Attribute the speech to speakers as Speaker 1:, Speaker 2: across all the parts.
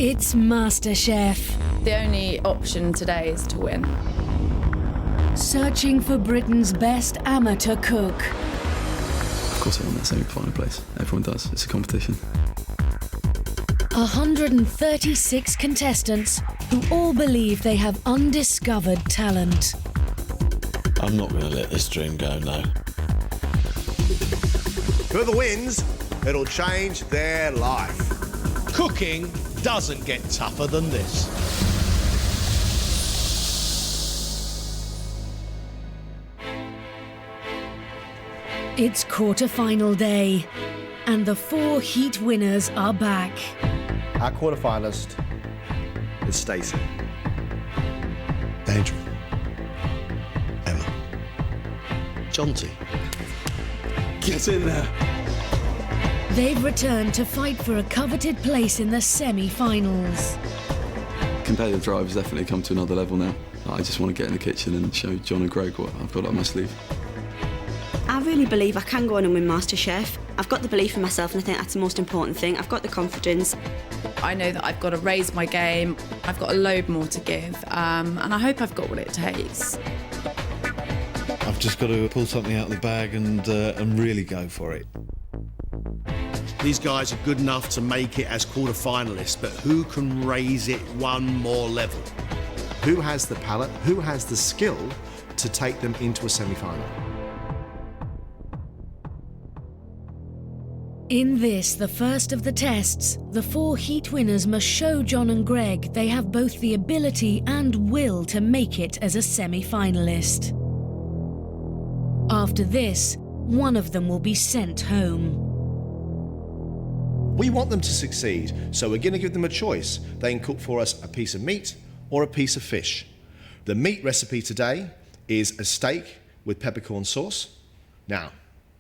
Speaker 1: It's MasterChef.
Speaker 2: The only option today is to win.
Speaker 1: Searching for Britain's best amateur cook.
Speaker 3: Of course I want that semi-final place. Everyone does. It's a competition.
Speaker 1: 136 contestants who all believe they have undiscovered talent.
Speaker 4: I'm not going to let this dream go, no.
Speaker 5: Whoever wins, it'll change their life.
Speaker 6: Cooking doesn't get tougher than this.
Speaker 1: It's quarter-final day, and the 4 heat winners are back.
Speaker 5: Our quarterfinalist is Stacey.
Speaker 4: Andrew. Emma. Jonty.
Speaker 3: Get in there.
Speaker 1: They've returned to fight for a coveted place in the semi-finals.
Speaker 3: Competitive drive has definitely come to another level now. I just want to get in the kitchen and show John and Greg what I've got up my sleeve.
Speaker 7: I really believe I can go on and win MasterChef. I've got the belief in myself, and I think that's the most important thing. I've got the confidence.
Speaker 2: I know that I've got to raise my game. I've got a load more to give, and I hope I've got what it takes.
Speaker 4: I've just got to pull something out of the bag and really go for it.
Speaker 6: These guys are good enough to make it as quarter-finalists, but who can raise it one more level?
Speaker 5: Who has the palate, who has the skill to take them into a semi-final?
Speaker 1: In this, the first of the tests, the 4 heat winners must show John and Greg they have both the ability and will to make it as a semi-finalist. After this, one of them will be sent home.
Speaker 5: We want them to succeed, so we're going to give them a choice. They can cook for us a piece of meat or a piece of fish. The meat recipe today is a steak with peppercorn sauce. Now,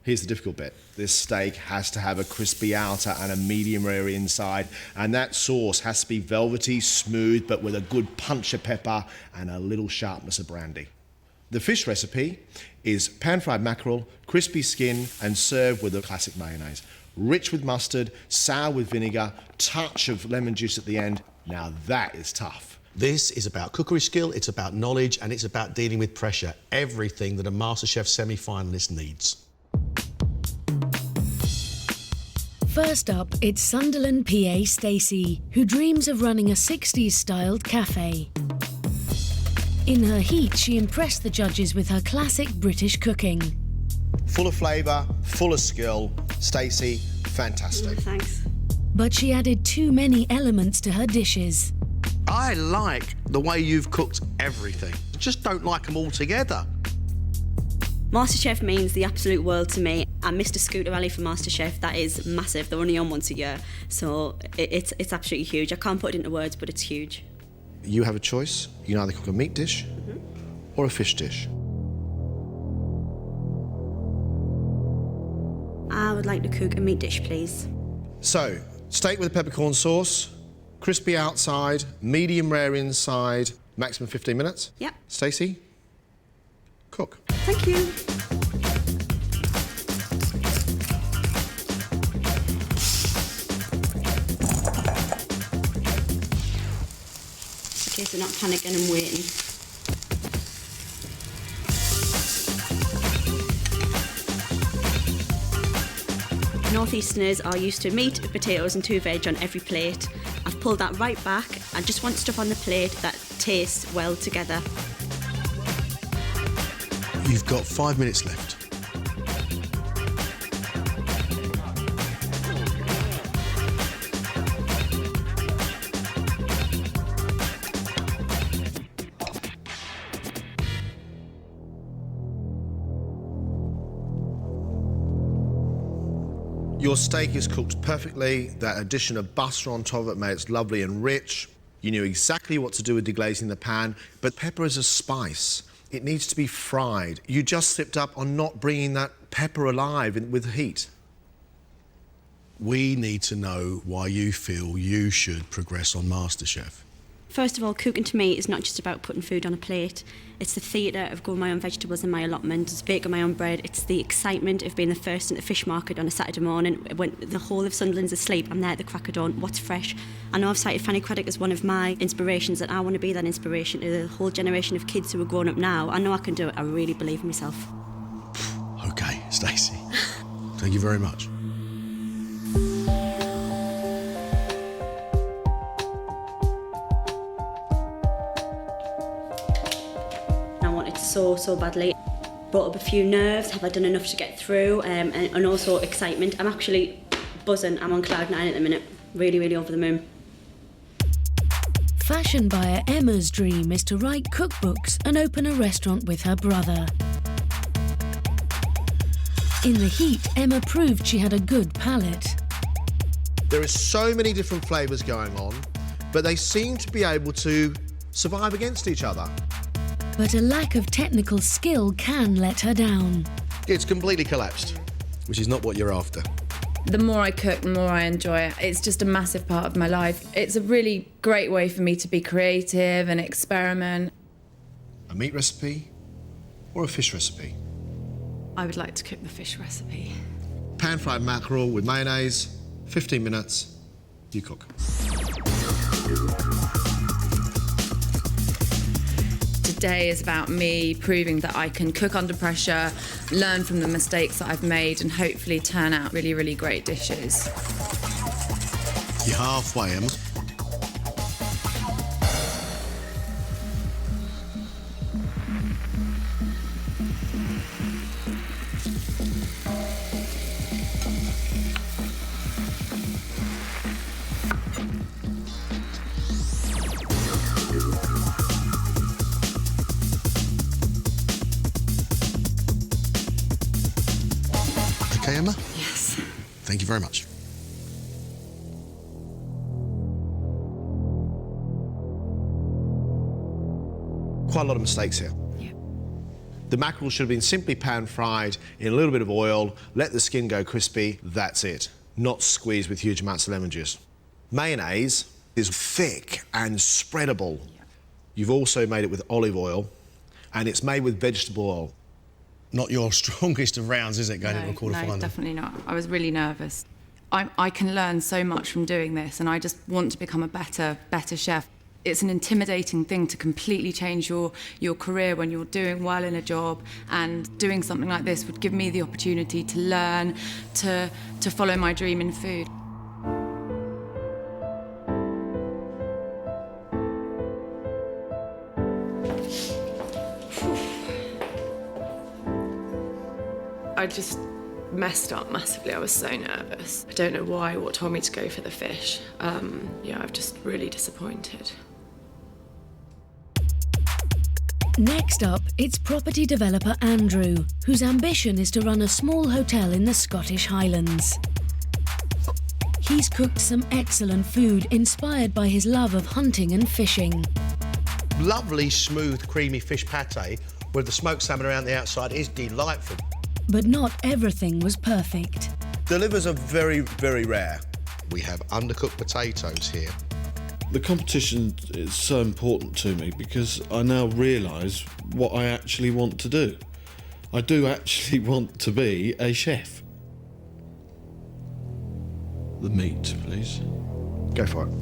Speaker 5: here's the difficult bit. This steak has to have a crispy outer and a medium rare inside, and that sauce has to be velvety, smooth, but with a good punch of pepper and a little sharpness of brandy. The fish recipe is pan-fried mackerel, crispy skin, and served with a classic mayonnaise. Rich with mustard, sour with vinegar, touch of lemon juice at the end. Now that is tough.
Speaker 6: This is about cookery skill, it's about knowledge, and it's about dealing with pressure. Everything that a MasterChef semi-finalist needs.
Speaker 1: First up, it's Sunderland PA Stacey, who dreams of running a 60s-styled cafe. In her heat, she impressed the judges with her classic British cooking.
Speaker 5: Full of flavour, full of skill. Stacey, fantastic.
Speaker 7: Thanks.
Speaker 1: But she added too many elements to her dishes.
Speaker 6: I like the way you've cooked everything. I just don't like them all together.
Speaker 7: MasterChef means the absolute world to me. And Mr. Scooter Rally for MasterChef, that is massive. They're only on once a year. So it's absolutely huge. I can't put it into words, but it's huge.
Speaker 5: You have a choice. You can either cook a meat dish or a fish dish.
Speaker 7: I would like to cook a meat dish, please.
Speaker 5: So, steak with peppercorn sauce, crispy outside, medium rare inside, maximum 15 minutes.
Speaker 7: Yep.
Speaker 5: Stacey, cook.
Speaker 7: Thank you. Okay, so not panicking and waiting. Northeasterners are used to meat, potatoes and 2 veg on every plate. I've pulled that right back. I just want stuff on the plate that tastes well together.
Speaker 6: You've got 5 minutes left.
Speaker 5: Your steak is cooked perfectly. That addition of butter on top of it made it lovely and rich. You knew exactly what to do with deglazing the pan, but pepper is a spice. It needs to be fried. You just slipped up on not bringing that pepper alive with heat.
Speaker 6: We need to know why you feel you should progress on MasterChef.
Speaker 7: First of all, cooking to me is not just about putting food on a plate. It's the theatre of growing my own vegetables in my allotment, it's baking my own bread, it's the excitement of being the first in the fish market on a Saturday morning when the whole of Sunderland's asleep. I'm there at the crack of dawn, what's fresh? I know I've cited Fanny Craddock as one of my inspirations, and I want to be that inspiration to the whole generation of kids who are growing up now. I know I can do it, I really believe in myself.
Speaker 6: OK, Stacey. Thank you very much.
Speaker 7: So badly. Brought up a few nerves. Have I done enough to get through? And also excitement. I'm actually buzzing. I'm on cloud 9 at the minute. Really, really over the moon.
Speaker 1: Fashion buyer Emma's dream is to write cookbooks and open a restaurant with her brother. In the heat, Emma proved she had a good palate.
Speaker 5: There are so many different flavours going on, but they seem to be able to survive against each other.
Speaker 1: But a lack of technical skill can let her down.
Speaker 6: It's completely collapsed, which is not what you're after.
Speaker 2: The more I cook, the more I enjoy it. It's just a massive part of my life. It's a really great way for me to be creative and experiment.
Speaker 5: A meat recipe or a fish recipe?
Speaker 2: I would like to cook the fish recipe.
Speaker 5: Pan-fried mackerel with mayonnaise, 15 minutes, you cook.
Speaker 2: Today is about me proving that I can cook under pressure, learn from the mistakes that I've made, and hopefully turn out really, really great dishes.
Speaker 6: You're halfway, Emma. Okay, Emma?
Speaker 2: Yes.
Speaker 6: Thank you very much.
Speaker 5: Quite a lot of mistakes here.
Speaker 2: Yeah.
Speaker 5: The mackerel should have been simply pan-fried in a little bit of oil, let the skin go crispy, that's it. Not squeezed with huge amounts of lemon juice. Mayonnaise is thick and spreadable.
Speaker 2: Yeah.
Speaker 5: You've also made it with olive oil, and it's made with vegetable oil.
Speaker 6: Not your strongest of rounds, is it, going into a quarterfinal?
Speaker 2: No, definitely not. I was really nervous. I can learn so much from doing this, and I just want to become a better chef. It's an intimidating thing to completely change your career when you're doing well in a job, and doing something like this would give me the opportunity to learn, to follow my dream in food.
Speaker 8: I just messed up massively. I was so nervous. I don't know why, what told me to go for the fish. Yeah, I'm just really disappointed.
Speaker 1: Next up, it's property developer Andrew, whose ambition is to run a small hotel in the Scottish Highlands. He's cooked some excellent food inspired by his love of hunting and fishing.
Speaker 6: Lovely, smooth, creamy fish pate with the smoked salmon around the outside is delightful.
Speaker 1: But not everything was perfect.
Speaker 5: The livers are very, very rare.
Speaker 6: We have undercooked potatoes here.
Speaker 4: The competition is so important to me because I now realise what I actually want to do. I do actually want to be a chef. The meat, please.
Speaker 5: Go for it.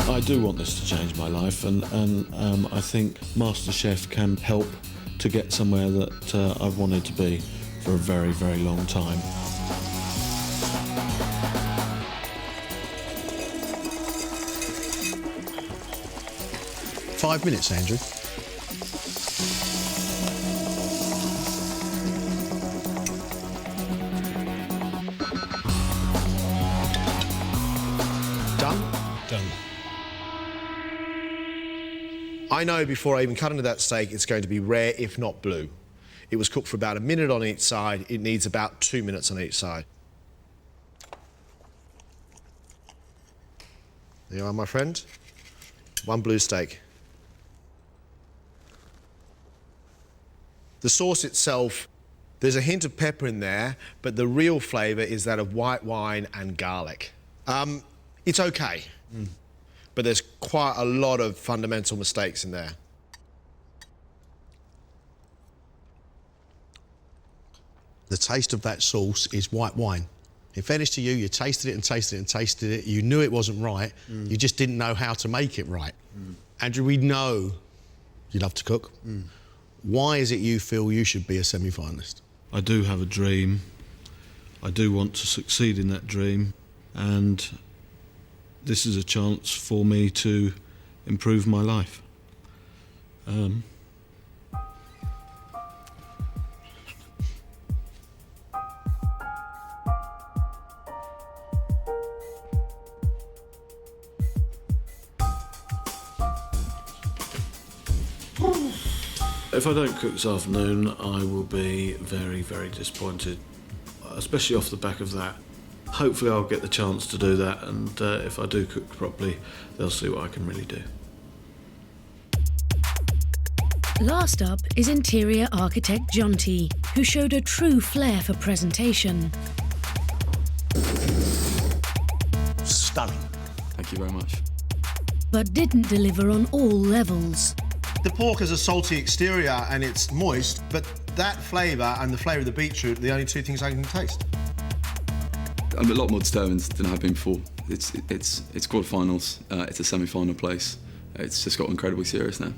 Speaker 4: I do want this to change my life, and I think MasterChef can help to get somewhere that I've wanted to be for a very, very long time.
Speaker 6: Five minutes, Andrew.
Speaker 5: Done?
Speaker 6: Done.
Speaker 5: I know before I even cut into that steak, it's going to be rare, if not blue. It was cooked for about a minute on each side. It needs about 2 minutes on each side. There you are, my friend. One blue steak. The sauce itself, there's a hint of pepper in there, but the real flavour is that of white wine and garlic. It's okay, but there's quite a lot of fundamental mistakes in there.
Speaker 6: The taste of that sauce is white wine. In fairness to you, you tasted it and tasted it and tasted it. You knew it wasn't right. You just didn't know how to make it right. Andrew, we know you love to cook. Why is it you feel you should be a semi-finalist?
Speaker 4: I do have a dream. I do want to succeed in that dream, and this is a chance for me to improve my life. If I don't cook this afternoon, I will be very, very disappointed, especially off the back of that. Hopefully I'll get the chance to do that, and if I do cook properly, they'll see what I can really do.
Speaker 1: Last up is interior architect John T, who showed a true flair for presentation.
Speaker 6: Stunning.
Speaker 3: Thank you very much.
Speaker 1: But didn't deliver on all levels.
Speaker 5: The pork has a salty exterior and it's moist, but that flavour and the flavour of the beetroot are the only two things I can taste.
Speaker 3: I'm a lot more determined than I've been before. It's quarterfinals, it's a semi-final place. It's just got incredibly serious now.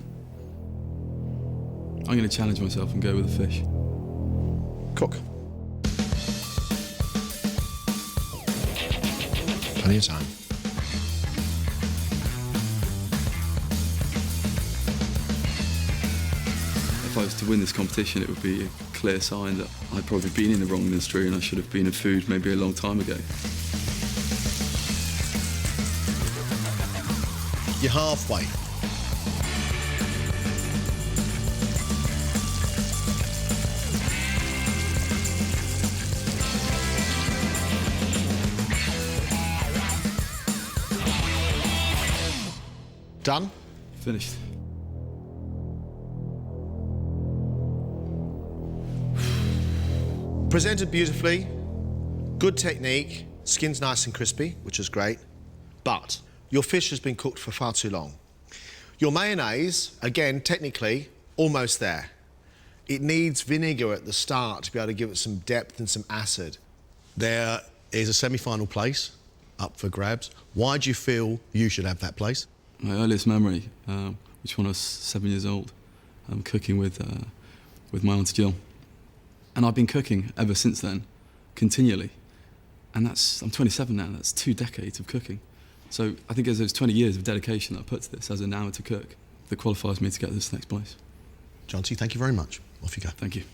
Speaker 3: I'm going to challenge myself and go with the fish.
Speaker 5: Cook. Plenty of time.
Speaker 3: If I was to win this competition, it would be a clear sign that I'd probably been in the wrong industry and I should have been in food maybe a long time ago.
Speaker 6: You're halfway.
Speaker 5: Done?
Speaker 3: Finished.
Speaker 5: Presented beautifully, good technique, skin's nice and crispy, which is great, but your fish has been cooked for far too long. Your mayonnaise, again, technically, almost there. It needs vinegar at the start to be able to give it some depth and some acid.
Speaker 6: There is a semi-final place up for grabs. Why do you feel you should have that place?
Speaker 3: My earliest memory, which when I was 7 years old, cooking with my Auntie Jill. And I've been cooking ever since then, continually. And I'm 27 now, that's 2 decades of cooking. So I think there's those 20 years of dedication that I put to this as an amateur cook that qualifies me to get this next place.
Speaker 6: John T, thank you very much. Off you go.
Speaker 3: Thank you.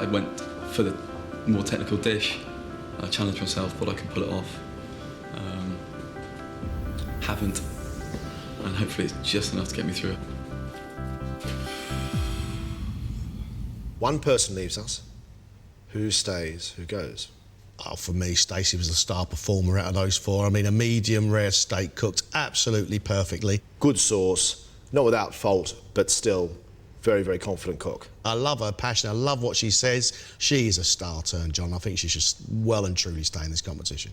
Speaker 3: I went for the more technical dish. I challenged myself, thought I could pull it off. Haven't, and hopefully it's just enough to get me through it.
Speaker 5: One person leaves us. Who stays? Who goes?
Speaker 6: Oh, for me, Stacey was the star performer out of those 4. I mean, a medium rare steak cooked absolutely perfectly.
Speaker 5: Good sauce, not without fault, but still very, very confident cook.
Speaker 6: I love her passion. I love what she says. She is a star turn, John. I think she should well and truly stay in this competition.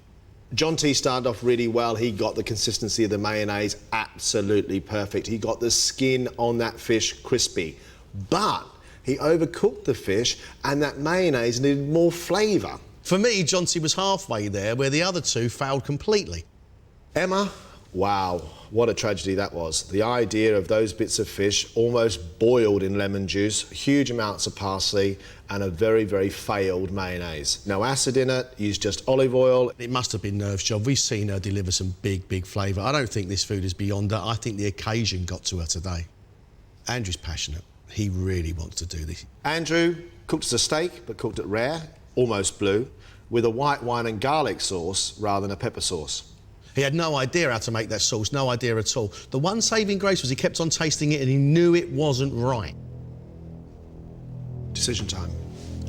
Speaker 5: John T started off really well. He got the consistency of the mayonnaise absolutely perfect. He got the skin on that fish crispy. But he overcooked the fish and that mayonnaise needed more flavour.
Speaker 6: For me, John T was halfway there, where the other 2 failed completely.
Speaker 5: Emma, wow, what a tragedy that was. The idea of those bits of fish almost boiled in lemon juice, huge amounts of parsley, and a very, very failed mayonnaise. No acid in it, used just olive oil.
Speaker 6: It must have been nerves, John. We've seen her deliver some big, big flavour. I don't think this food is beyond her. I think the occasion got to her today. Andrew's passionate. He really wants to do this.
Speaker 5: Andrew cooked as a steak, but cooked it rare, almost blue, with a white wine and garlic sauce rather than a pepper sauce.
Speaker 6: He had no idea how to make that sauce, no idea at all. The one saving grace was he kept on tasting it and he knew it wasn't right.
Speaker 5: Decision time.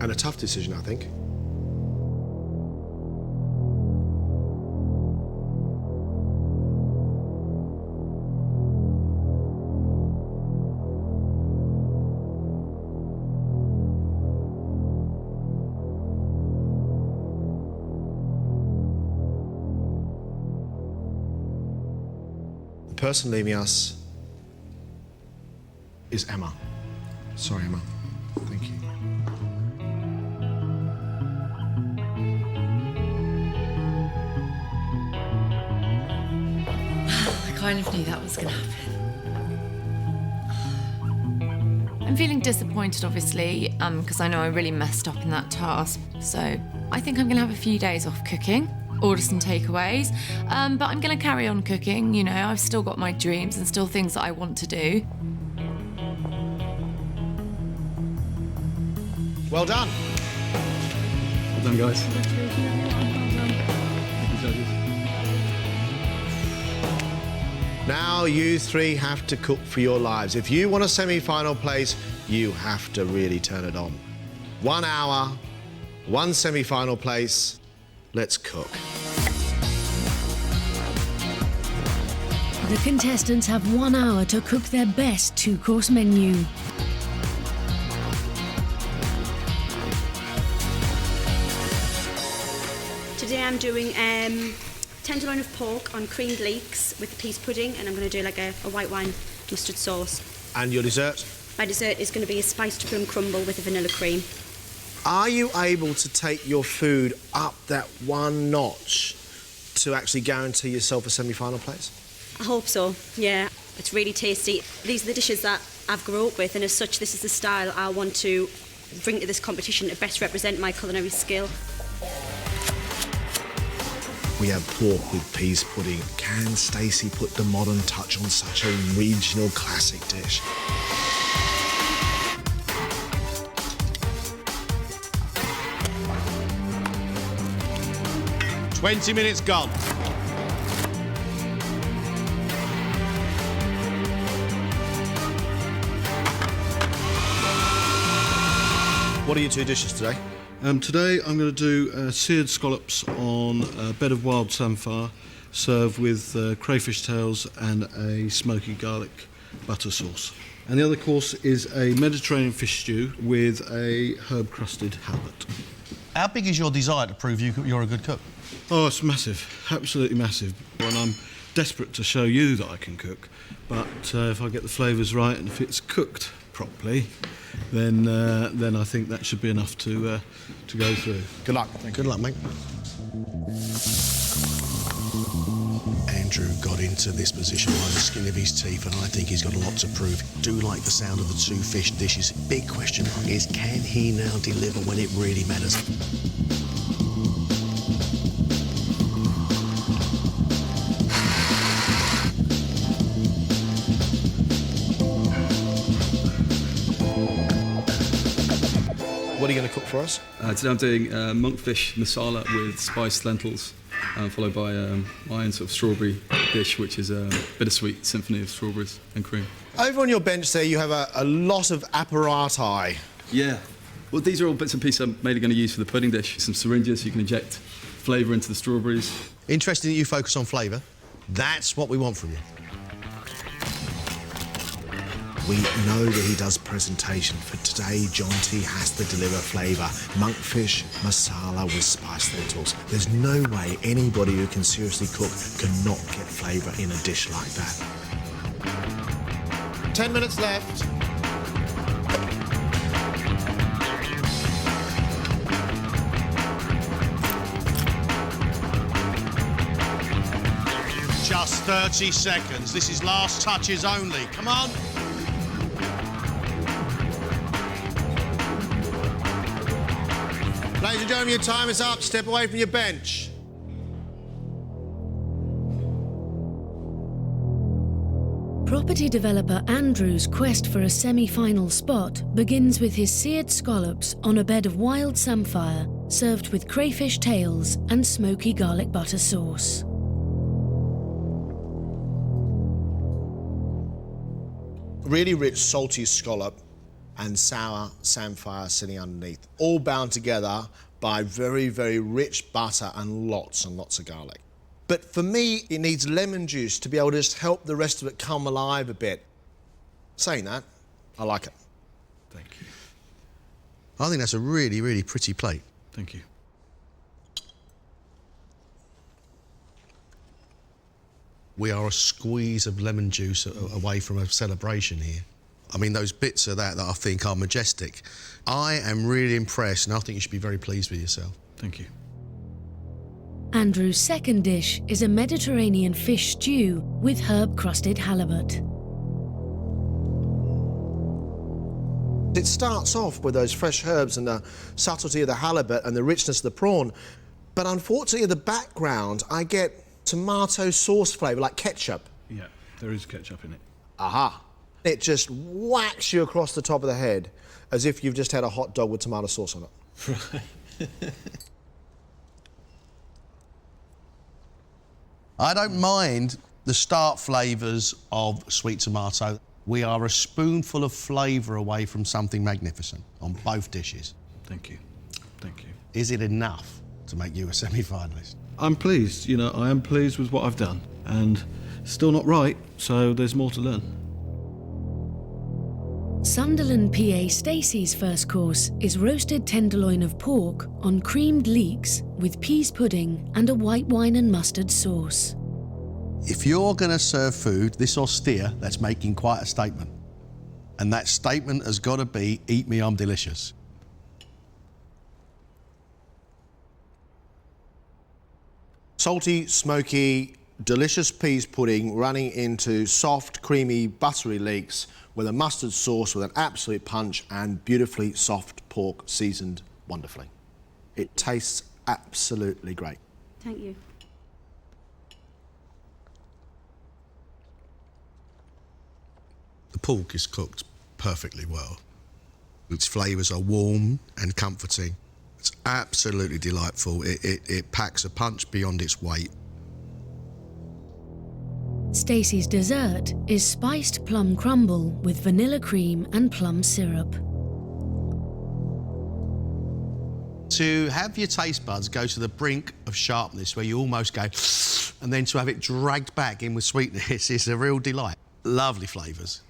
Speaker 5: And a tough decision, I think. person leaving us is Emma. Sorry, Emma. Thank you.
Speaker 8: I kind of knew that was going to happen.
Speaker 2: I'm feeling disappointed, obviously, because I know I really messed up in that task. So I think I'm going to have a few days off cooking, order some takeaways, but I'm going to carry on cooking. You know, I've still got my dreams and still things that I want to do.
Speaker 5: Well done.
Speaker 3: Well done, guys. Thank you, judges.
Speaker 5: Now you three have to cook for your lives. If you want a semi-final place, you have to really turn it on. 1 hour, 1 semi-final place. Let's cook.
Speaker 1: The contestants have 1 hour to cook their best 2-course menu.
Speaker 7: Today I'm doing tenderloin of pork on creamed leeks with peas pudding, and I'm going to do like a white wine mustard sauce.
Speaker 5: And your dessert?
Speaker 7: My dessert is going to be a spiced plum crumble with a vanilla cream.
Speaker 5: Are you able to take your food up that 1 notch to actually guarantee yourself a semi-final place?
Speaker 7: I hope so, yeah. It's really tasty. These are the dishes that I've grown up with, and as such, this is the style I want to bring to this competition to best represent my culinary skill.
Speaker 5: We have pork with peas pudding. Can Stacey put the modern touch on such a regional classic dish? "20 minutes gone." What are your 2 dishes today?
Speaker 4: Today I'm going to do seared scallops on a bed of wild samphire, served with crayfish tails and a smoky garlic butter sauce. And the other course is a Mediterranean fish stew with a herb-crusted halibut.
Speaker 6: How big is your desire to prove you're a good cook?
Speaker 4: Oh, it's massive, absolutely massive. And I'm desperate to show you that I can cook, but if I get the flavours right and if it's cooked properly, then I think that should be enough to go through.
Speaker 5: Good luck. Good luck, mate. Andrew got into this position by the skin of his teeth, and I think he's got a lot to prove. Do like the sound of the 2 fish dishes. Big question mark is, can he now deliver when it really matters? What are you going to cook for us?
Speaker 3: Today I'm doing monkfish masala with spiced lentils, followed by my own sort of strawberry dish, which is a bittersweet symphony of strawberries and cream.
Speaker 5: Over on your bench there, you have a lot of apparati.
Speaker 3: Yeah. Well, these are all bits and pieces I'm mainly going to use for the pudding dish. Some syringes so you can inject flavour into the strawberries.
Speaker 6: Interesting that you focus on flavour. That's what we want from you.
Speaker 5: We know that he does presentation. For today, John T has to deliver flavour. Monkfish masala with spiced lentils. There's no way anybody who can seriously cook cannot get flavour in a dish like that. 10 minutes left.
Speaker 6: Just 30 seconds. This is last touches only. Come on.
Speaker 5: Ladies and gentlemen, your time is up. Step away from your bench.
Speaker 1: Property developer Andrew's quest for a semi-final spot begins with his seared scallops on a bed of wild samphire, served with crayfish tails and smoky garlic butter sauce.
Speaker 5: Really rich, salty scallop and sour samphire sitting underneath, all bound together by very, very rich butter and lots of garlic. But for me, it needs lemon juice to be able to just help the rest of it come alive a bit. Saying that, I like it.
Speaker 4: Thank you.
Speaker 6: I think that's a really, really pretty plate.
Speaker 4: Thank you.
Speaker 6: We are a squeeze of lemon juice away from a celebration here. I mean, those bits of that I think are majestic. I am really impressed, and I think you should be very pleased with yourself.
Speaker 4: Thank you.
Speaker 1: Andrew's second dish is a Mediterranean fish stew with herb-crusted halibut.
Speaker 5: It starts off with those fresh herbs and the subtlety of the halibut and the richness of the prawn, but unfortunately in the background I get tomato sauce flavour, like ketchup.
Speaker 4: Yeah, there is ketchup in it.
Speaker 5: Aha! It just whacks you across the top of the head as if you've just had a hot dog with tomato sauce on it.
Speaker 4: Right.
Speaker 6: I don't mind the start flavours of sweet tomato. We are a spoonful of flavour away from something magnificent on both dishes.
Speaker 4: Thank you. Thank you.
Speaker 6: Is it enough to make you a semi-finalist?
Speaker 4: I'm pleased, you know, I am pleased with what I've done, and still not right, so there's more to learn.
Speaker 1: Sunderland PA Stacey's first course is roasted tenderloin of pork on creamed leeks with peas pudding and a white wine and mustard sauce.
Speaker 6: If you're going to serve food this austere, that's making quite a statement. And that statement has got to be, eat me, I'm delicious.
Speaker 5: Salty, smoky, delicious peas pudding running into soft, creamy, buttery leeks with a mustard sauce with an absolute punch and beautifully soft pork seasoned wonderfully. It tastes absolutely great.
Speaker 7: Thank you.
Speaker 6: The pork is cooked perfectly well. Its flavours are warm and comforting. It's absolutely delightful. It packs a punch beyond its weight.
Speaker 1: Stacey's dessert is spiced plum crumble with vanilla cream and plum syrup.
Speaker 6: To have your taste buds go to the brink of sharpness where you almost go and then to have it dragged back in with sweetness is a real delight. Lovely flavours.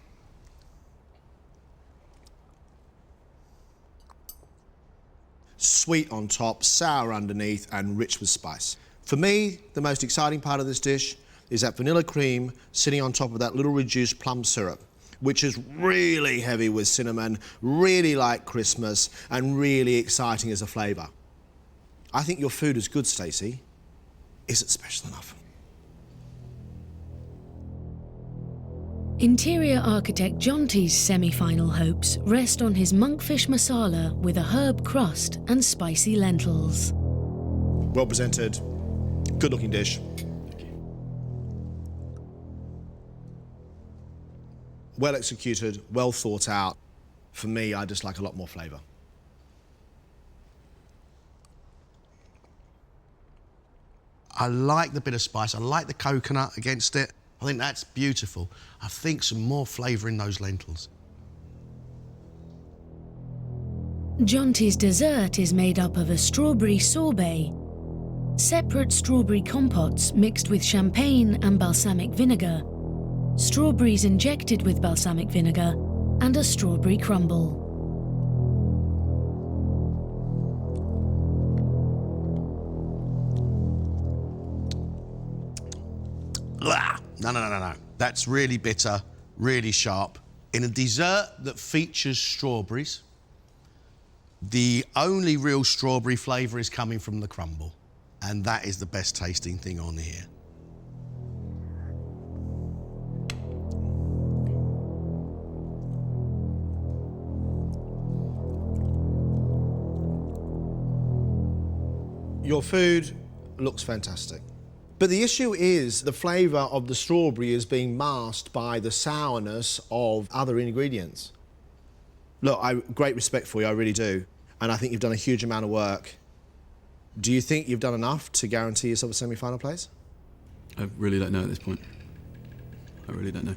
Speaker 5: Sweet on top, sour underneath, and rich with spice. For me, the most exciting part of this dish is that vanilla cream sitting on top of that little reduced plum syrup, which is really heavy with cinnamon, really like Christmas, and really exciting as a flavour. I think your food is good, Stacey. Is it special enough?
Speaker 1: Interior architect Jonty's semi-final hopes rest on his monkfish masala with a herb crust and spicy lentils.
Speaker 5: Well presented, good looking dish. Well executed, well thought out. For me, I just like a lot more flavour.
Speaker 6: I like the bit of spice. I like the coconut against it. I think that's beautiful. I think some more flavour in those lentils.
Speaker 1: Jonty's dessert is made up of a strawberry sorbet, separate strawberry compotes mixed with champagne and balsamic vinegar, strawberries injected with balsamic vinegar, and a strawberry crumble.
Speaker 6: No. That's really bitter, really sharp. In a dessert that features strawberries, the only real strawberry flavour is coming from the crumble, and that is the best tasting thing on here.
Speaker 5: Your food looks fantastic. But the issue is the flavour of the strawberry is being masked by the sourness of other ingredients. Look, I great respect for you, I really do. And I think you've done a huge amount of work. Do you think you've done enough to guarantee yourself a semi-final place?
Speaker 3: I really don't know at this point. I really don't know.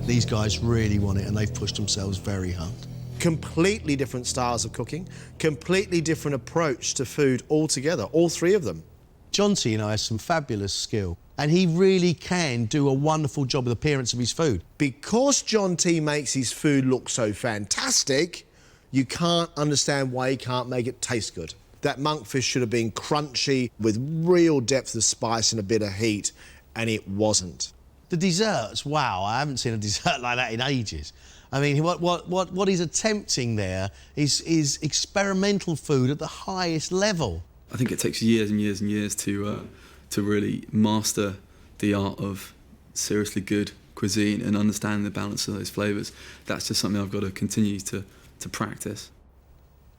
Speaker 6: These guys really want it, and they've pushed themselves very hard.
Speaker 5: Completely different styles of cooking, completely different approach to food altogether, all three of them.
Speaker 6: Jonty, has some fabulous skill, and he really can do a wonderful job with the appearance of his food.
Speaker 5: Because John T makes his food look so fantastic, You can't understand why you can't make it taste good. That monkfish should have been crunchy with real depth of spice and a bit of heat, and it wasn't.
Speaker 6: The desserts, wow, I haven't seen a dessert like that in ages. I mean, what he's attempting there is experimental food at the highest level.
Speaker 3: I think it takes years and years and years to really master the art of seriously good cuisine and understand the balance of those flavours. That's just something I've got to continue to practice.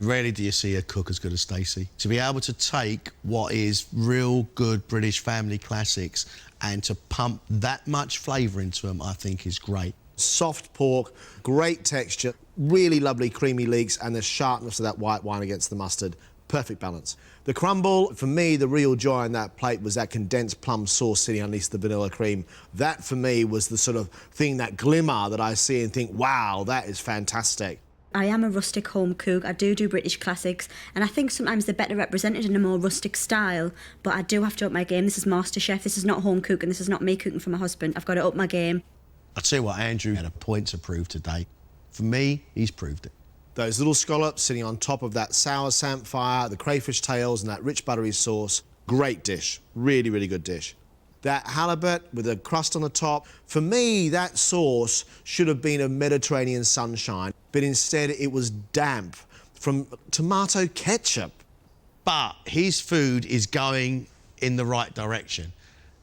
Speaker 6: Rarely do you see a cook as good as Stacey. To be able to take what is real good British family classics and to pump that much flavour into them, I think is great.
Speaker 5: Soft pork, great texture, really lovely creamy leeks, and the sharpness of that white wine against the mustard. Perfect balance. The crumble, for me, the real joy on that plate was that condensed plum sauce sitting underneath the vanilla cream. That, for me, was the sort of thing, that glimmer that I see and think, wow, that is fantastic.
Speaker 7: I am a rustic home cook. I do British classics, and I think sometimes they're better represented in a more rustic style, but I do have to up my game. This is MasterChef, this is not home cooking, this is not me cooking for my husband. I've got to up my game.
Speaker 6: I'll tell you what, Andrew had a point to prove today. For me, he's proved it.
Speaker 5: Those little scallops sitting on top of that sour samphire, the crayfish tails and that rich buttery sauce. Great dish. Really, really good dish. That halibut with a crust on the top. For me, that sauce should have been a Mediterranean sunshine, but instead it was damp from tomato ketchup.
Speaker 6: But his food is going in the right direction.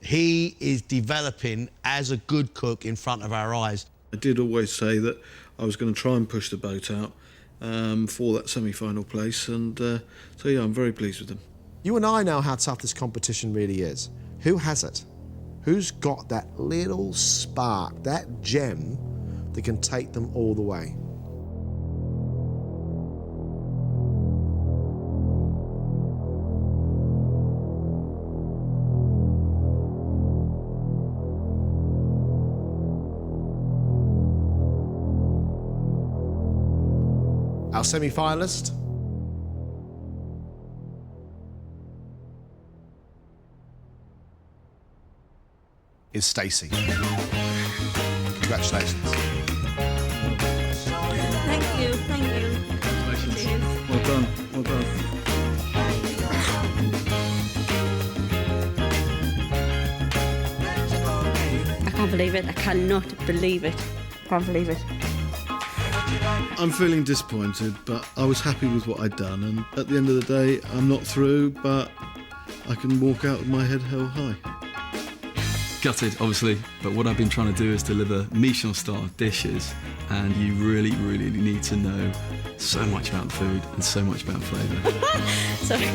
Speaker 6: He is developing as a good cook in front of our eyes.
Speaker 4: I did always say that I was going to try and push the boat out for that semi-final place, and so yeah, I'm very pleased with them.
Speaker 5: You and I know how tough this competition really is. Who has it? Who's got that little spark, that gem that can take them all the way? Our semi-finalist is Stacey. Congratulations.
Speaker 7: Thank you, thank you. Cheers.
Speaker 4: Well done, well done.
Speaker 7: I can't believe it. I cannot believe it. Can't believe it.
Speaker 4: I'm feeling disappointed, but I was happy with what I'd done, and at the end of the day, I'm not through, but I can walk out with my head held high.
Speaker 3: Gutted, obviously, but what I've been trying to do is deliver Michelin-star dishes, and you really, really need to know so much about the food and so much about flavour.
Speaker 7: Sorry.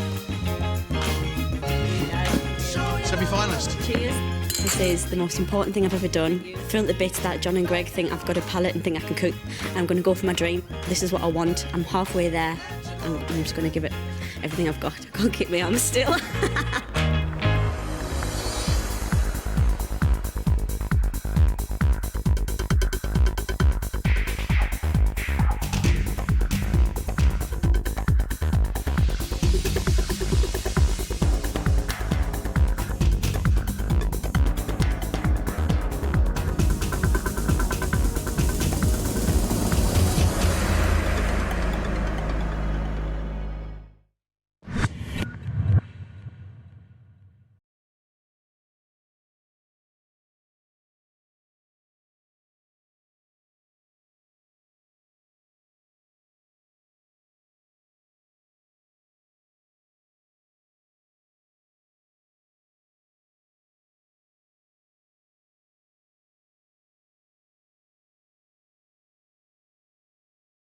Speaker 6: Semi-finalist.
Speaker 7: Cheers. This is the most important thing I've ever done. Feel the bits that John and Greg think I've got a palate and think I can cook. I'm going to go for my dream. This is what I want. I'm halfway there, and I'm just going to give it everything I've got. I can't keep my arms still.